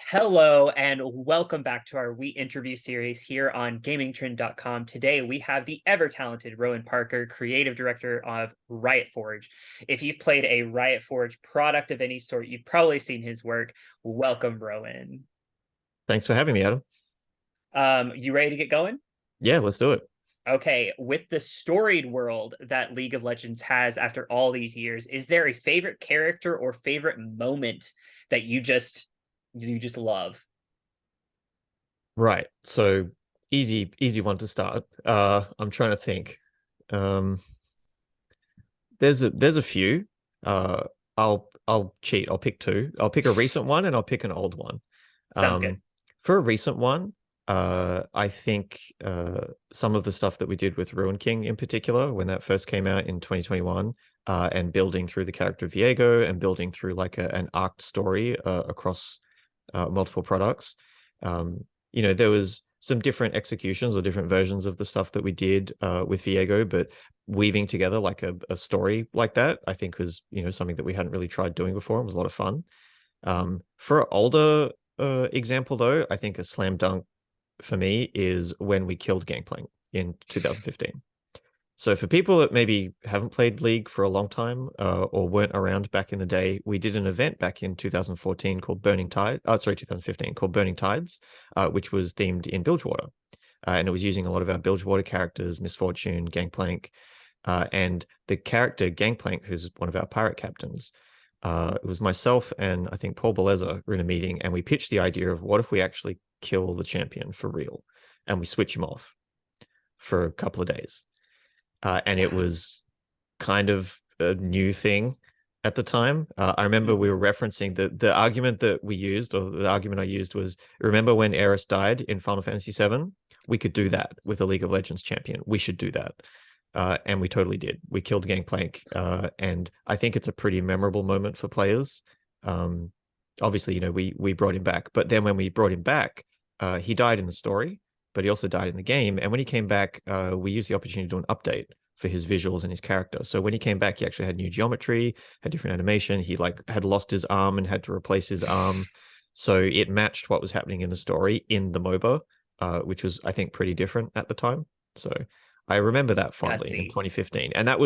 Hello and welcome back to our We Interview series here on GamingTrend.com. Today we have the ever-talented Rowan Parker, creative director of Riot Forge. If you've played a Riot Forge product of any sort, you've probably seen his work. Welcome, Rowan. Thanks for having me, Adam. You ready to get going? Yeah, let's do it. Okay, with the storied world that League of Legends has after all these years, is there a favorite character or favorite moment that you just love? Right. So easy one to start. I'm trying to think. Um, there's a few. Uh, I'll cheat. I'll pick two. I'll pick a recent one and I'll pick an old one. Sounds good. Um, for a recent one, I think some of the stuff that we did with Ruin King in particular, when that first came out in 2021, and building through the character of Viego and building through like an arced story across multiple products. There was some different executions or different versions of the stuff that we did with Viego, but weaving together like a story like that, I think was, something that we hadn't really tried doing before. It was a lot of fun. For an older example, though, I think a slam dunk for me is when we killed Gangplank in 2015. So for people that maybe haven't played League for a long time or weren't around back in the day, we did an event back in 2014 called Burning Tide. Oh, sorry, 2015 called Burning Tides, which was themed in Bilgewater. And it was using a lot of our Bilgewater characters, Misfortune, Gangplank, and the character Gangplank, who's one of our pirate captains. It was myself and I think Paul Beleza were in a meeting, and we pitched the idea of what if we actually kill the champion for real, and we switch him off for a couple of days. And it Wow. was kind of a new thing at the time. I remember we were Mhm. referencing the argument that we used, or the argument I used was, remember when Eris died in Final Fantasy VII? We could do that with a League of Legends champion. We should do that. And we totally did. We killed Gangplank, and I think it's a pretty memorable moment for players. Um, Obviously, we brought him back, but then when we brought him back, he died in the story, but he also died in the game. And when he came back, we used the opportunity to do an update for his visuals and his character. So when he came back, he actually had new geometry, had different animation. He like had lost his arm and had to replace his arm. So it matched what was happening in the story in the MOBA, which was, I think, pretty different at the time. So I remember that fondly in Gutsy. 2015. And it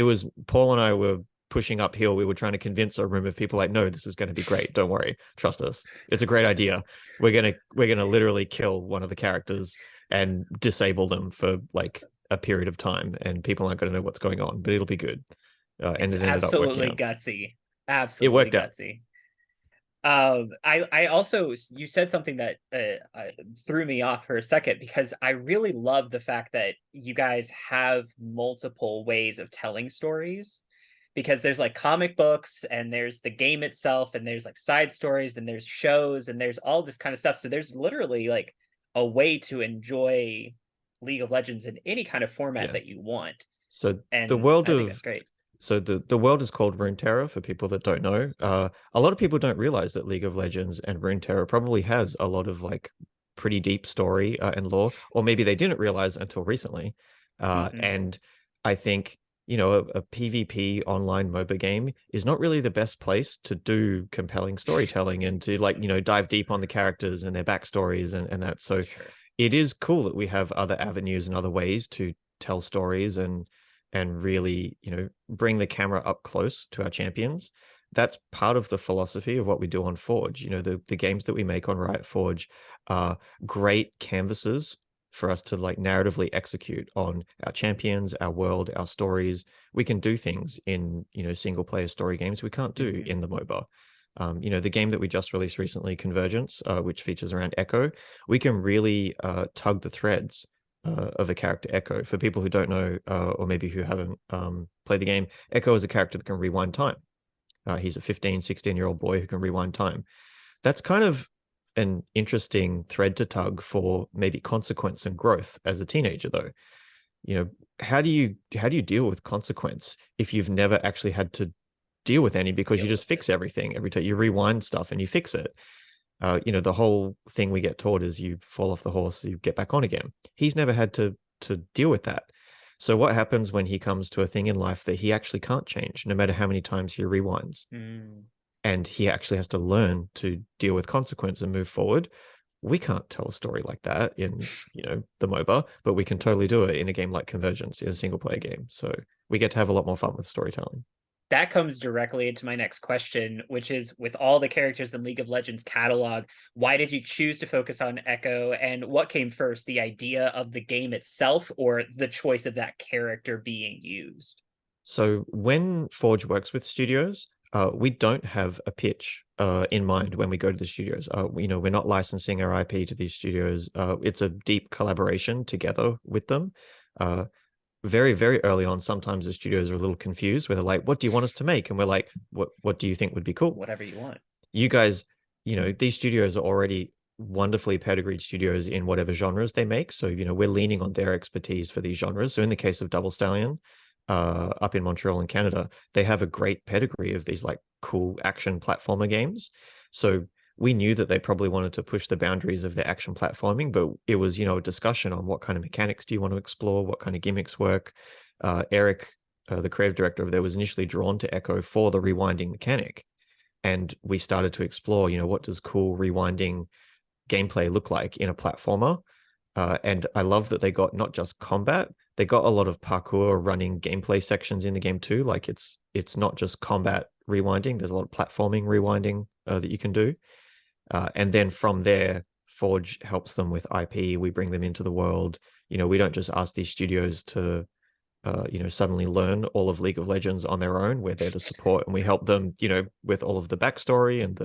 was Paul and I were pushing uphill. We were trying to convince a room of people like, no, this is going to be great. Don't worry. Trust us. It's a great idea. We're gonna literally kill one of the characters and disable them for like a period of time, and people aren't going to know what's going on, but it'll be good. And It's it ended up working absolutely out. gutsy. It Absolutely worked out. gutsy. I also, you said something that threw me off for a second because I really love the fact that you guys have multiple ways of telling stories, because there's like comic books and there's the game itself and there's like side stories and there's shows and there's all this kind of stuff. So there's literally like a way to enjoy League of Legends in any kind of format Yeah. that you want. So the And world I think of that's great. the world is called Runeterra for people that don't know. A lot of people don't realize that League of Legends and Runeterra probably has a lot of like pretty deep story and lore, or maybe they didn't realize until recently. Hmm. And I think a PvP online MOBA game is not really the best place to do compelling storytelling and to like dive deep on the characters and their backstories and that. So Sure. it is cool that we have other avenues and other ways to tell stories and really, bring the camera up close to our champions. That's part of the philosophy of what we do on Forge. The games that we make on Riot Forge are great canvases for us to like narratively execute on our champions, our world, our stories. We can do things in, single player story games we can't do Hmm. in the MOBA. The game that we just released recently, Convergence, which features around Echo, we can really tug the threads of a character Echo. For people who don't know, or maybe who haven't played the game, Echo is a character that can rewind time. He's a 15, 16-year-old boy who can rewind time. That's kind of an interesting thread to tug for maybe consequence and growth as a teenager, though. You know, how do you deal with consequence if you've never actually had to deal with any because you Deal just with it. fix everything every time you rewind stuff and you fix it? The whole thing we get taught is you fall off the horse, you get back on again. He's never had to deal with that. So what happens when he comes to a thing in life that he actually can't change, no matter how many times he rewinds? Mm. and he actually has to learn to deal with consequence and move forward. We can't tell a story like that in, the MOBA, but we can totally do it in a game like Convergence, in a single player game. So we get to have a lot more fun with storytelling. That comes directly into my next question, which is, with all the characters in League of Legends catalog, why did you choose to focus on Echo, and what came first, the idea of the game itself or the choice of that character being used? So when Forge works with studios, we don't have a pitch in mind when we go to the studios. We're not licensing our IP to these studios. It's a deep collaboration together with them. Very, very early on, sometimes the studios are a little confused where they're like, what do you want us to make? And we're like, what do you think would be cool? Whatever you want. You guys, these studios are already wonderfully pedigreed studios in whatever genres they make. So, we're leaning on their expertise for these genres. So in the case of Double Stallion, up in Montreal in Canada, they have a great pedigree of these like cool action platformer games. So we knew that they probably wanted to push the boundaries of their action platforming, but it was, a discussion on what kind of mechanics do you want to explore, what kind of gimmicks work. Eric, the creative director of there, was initially drawn to Echo for the rewinding mechanic. And we started to explore, what does cool rewinding gameplay look like in a platformer? And I love that they got not just combat, they got a lot of parkour running gameplay sections in the game too. Like it's not just combat rewinding. There's a lot of platforming rewinding that you can do. And then from there, Forge helps them with IP. We bring them into the world. We don't just ask these studios to suddenly learn all of League of Legends on their own. We're there to support, and we help them, with all of the backstory and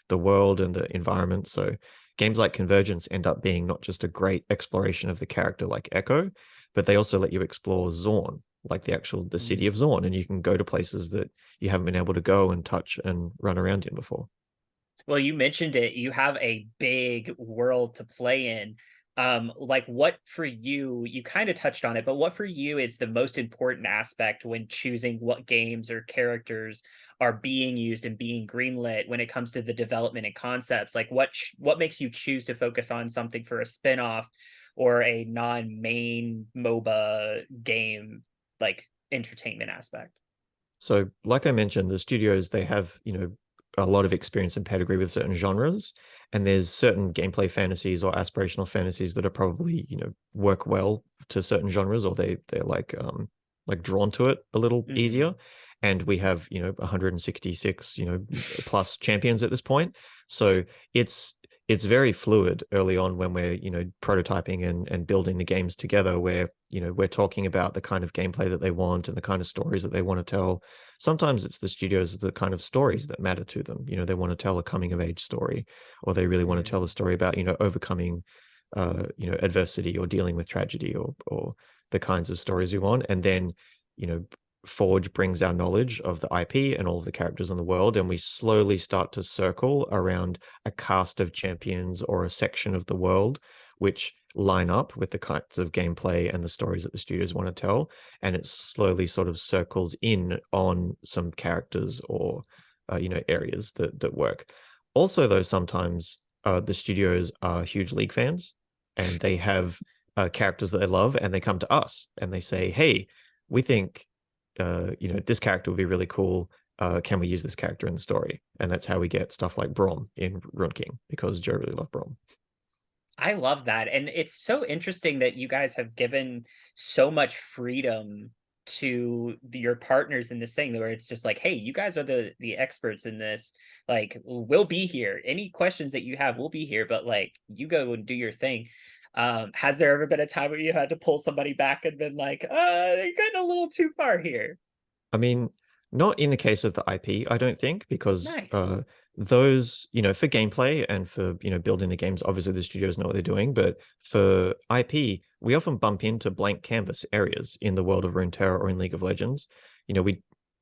the world and the environment. So games like Convergence end up being not just a great exploration of the character like Echo, but they also let you explore Zorn, like the city of Zorn, and you can go to places that you haven't been able to go and touch and run around in before. Well, you mentioned it. You have a big world to play in. Like, what for you, you kind of touched on it, but what for you is the most important aspect when choosing what games or characters are being used and being greenlit when it comes to the development and concepts? Like, what makes you choose to focus on something for a spin-off or a non-main MOBA game, like entertainment aspect? So, like I mentioned, the studios, they have, a lot of experience and pedigree with certain genres, and there's certain gameplay fantasies or aspirational fantasies that are probably, work well to certain genres, or they're like drawn to it a little easier. And we have, 166, plus champions at this point. So it's very fluid early on when we're, prototyping and building the games together, where, we're talking about the kind of gameplay that they want and the kind of stories that they want to tell. Sometimes it's the studios, the kind of stories that matter to them. They want to tell a coming of age story, or they really want to tell a story about, overcoming, adversity or dealing with tragedy, or the kinds of stories we want. And then, Forge brings our knowledge of the IP and all of the characters in the world, and we slowly start to circle around a cast of champions or a section of the world which line up with the kinds of gameplay and the stories that the studios want to tell. And it slowly sort of circles in on some characters or areas that work. Also, though, sometimes the studios are huge League fans, and they have characters that they love, and they come to us and they say, hey, we think this character would be really cool. Can we use this character in the story? And that's how we get stuff like Brom in Ruin King, because Joe really loved Brom. I love that. And it's so interesting that you guys have given so much freedom to your partners in this thing, where it's just like, hey, you guys are the experts in this. Like, we'll be here. Any questions that you have, we'll be here, but like, you go and do your thing. Has there ever been a time where you had to pull somebody back and been like, you're getting a little too far here? I mean, not in the case of the IP, I don't think, because Nice. those, for gameplay and for, building the games, obviously the studios know what they're doing. But for IP, we often bump into blank canvas areas in the world of Runeterra or in League of Legends.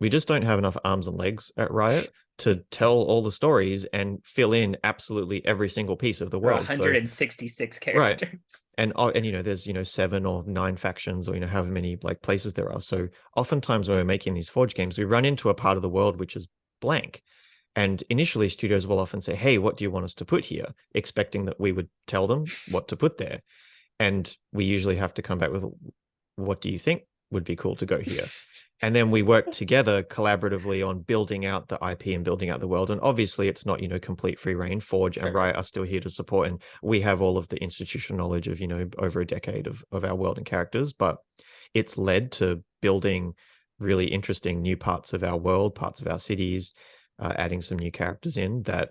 We just don't have enough arms and legs at Riot to tell all the stories and fill in absolutely every single piece of the For world. So 166 right. characters. And there's 7 or 9 factions, or however many like places there are. So oftentimes when we're making these Forge games, we run into a part of the world which is blank. And initially studios will often say, hey, what do you want us to put here? Expecting that we would tell them what to put there. And we usually have to come back with, what do you think would be cool to go here. And then we worked together collaboratively on building out the IP and building out the world. And obviously, it's not, complete free reign. Forge and Sure. Riot are still here to support, and we have all of the institutional knowledge of, over a decade of our world and characters. But it's led to building really interesting new parts of our world, parts of our cities, adding some new characters in that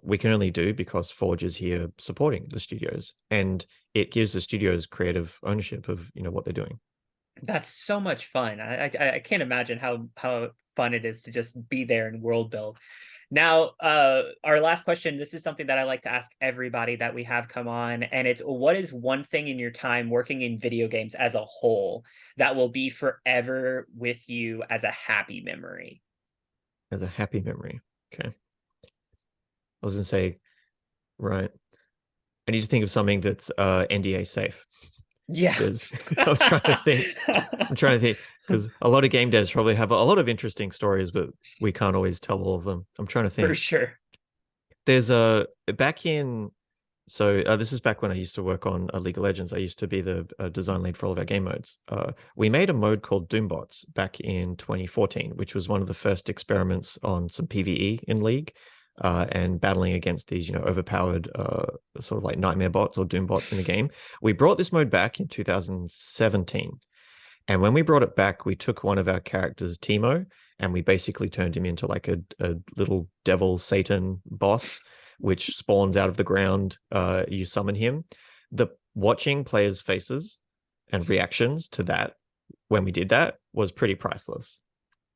we can only do because Forge is here supporting the studios, and it gives the studios creative ownership of what they're doing. That's so much fun. I can't imagine how fun it is to just be there and world build. Now, our last question, this is something that I like to ask everybody that we have come on, and it's what is one thing in your time working in video games as a whole that will be forever with you as a happy memory? As a happy memory. Okay. I was gonna say, right. I need to think of something that's NDA safe. Yeah. Because I'm trying to think. I'm trying to think because a lot of game devs probably have a lot of interesting stories, but we can't always tell all of them. I'm trying to For think. sure. There's a back in so this is back when I used to work on League of Legends. I used to be the design lead for all of our game modes. We made a mode called Doombots back in 2014, which was one of the first experiments on some PvE in League, and battling against these, overpowered sort of like nightmare bots or Doom bots in the game. We brought this mode back in 2017. And when we brought it back, we took one of our characters, Timo, and we basically turned him into like a little devil Satan boss, which spawns out of the ground. You summon him. The watching players' faces and reactions to that when we did that was pretty priceless.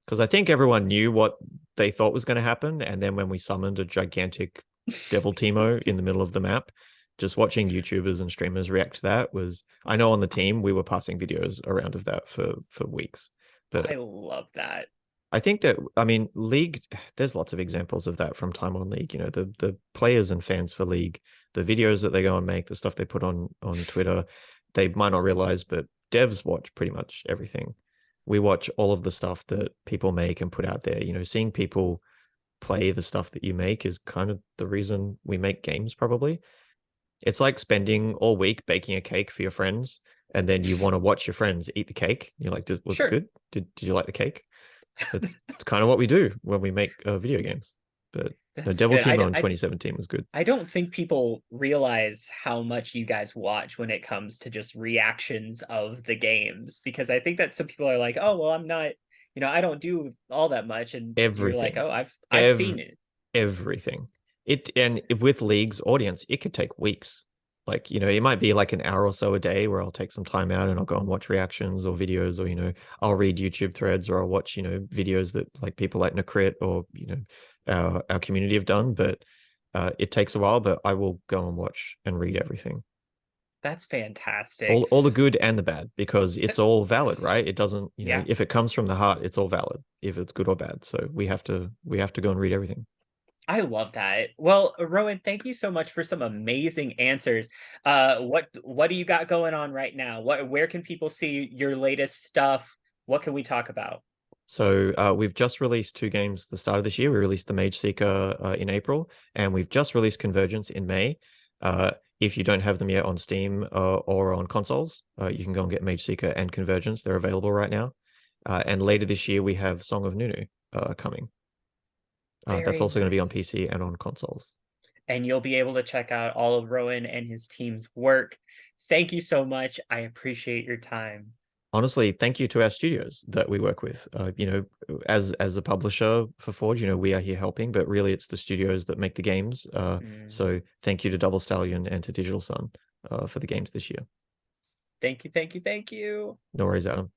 Because I think everyone knew what they thought was going to happen. And then when we summoned a gigantic devil Timo in the middle of the map, just watching YouTubers and streamers react to that was, I know on the team we were passing videos around of that for weeks. I But love that. I think that, I mean, League, there's lots of examples of that from time on League. The players and fans for League, the videos that they go and make, the stuff they put on Twitter, they might not realize, but devs watch pretty much everything. We watch all of the stuff that people make and put out there. Seeing people play the stuff that you make is kind of the reason we make games, probably. It's like spending all week baking a cake for your friends, and then you want to watch your friends eat the cake. You're like, was it Sure. good? Did you like the cake? It's kind of what we do when we make video games. But no, That's Devil good. Teemo in 2017 was good. I don't think people realize how much you guys watch when it comes to just reactions of the games, because I think that some people are like, "Oh, well, I'm not, I don't do all that much," and you're like, Everything, "Oh, I've Ev- seen it." everything. And with League's audience, it could take weeks. Like, it might be like an hour or so a day where I'll take some time out and I'll go and watch reactions or videos, or, I'll read YouTube threads, or I'll watch, videos that like people like Nacrit or, our community have done. But it takes a while, but I will go and watch and read everything. That's fantastic. All the good and the bad, because it's all valid, right? It doesn't, Yeah, if it comes from the heart, it's all valid, if it's good or bad. So we have to go and read everything. I love that. Well, Rowan, thank you so much for some amazing answers. What do you got going on right now? Where can people see your latest stuff? What can we talk about? So we've just released two games at the start of this year. We released the Mage Seeker in April, and we've just released Convergence in May. If you don't have them yet on Steam or on consoles, you can go and get Mage Seeker and Convergence. They're available right now. And later this year, we have Song of Nunu coming. That's Very also going to be on nice. PC and on consoles. And you'll be able to check out all of Rowan and his team's work. Thank you so much. I appreciate your time. Honestly, thank you to our studios that we work with. As a publisher for Forge, we are here helping, but really it's the studios that make the games. Mm. So thank you to Double Stallion and to Digital Sun for the games this year. Thank you, thank you, thank you. No worries, Adam.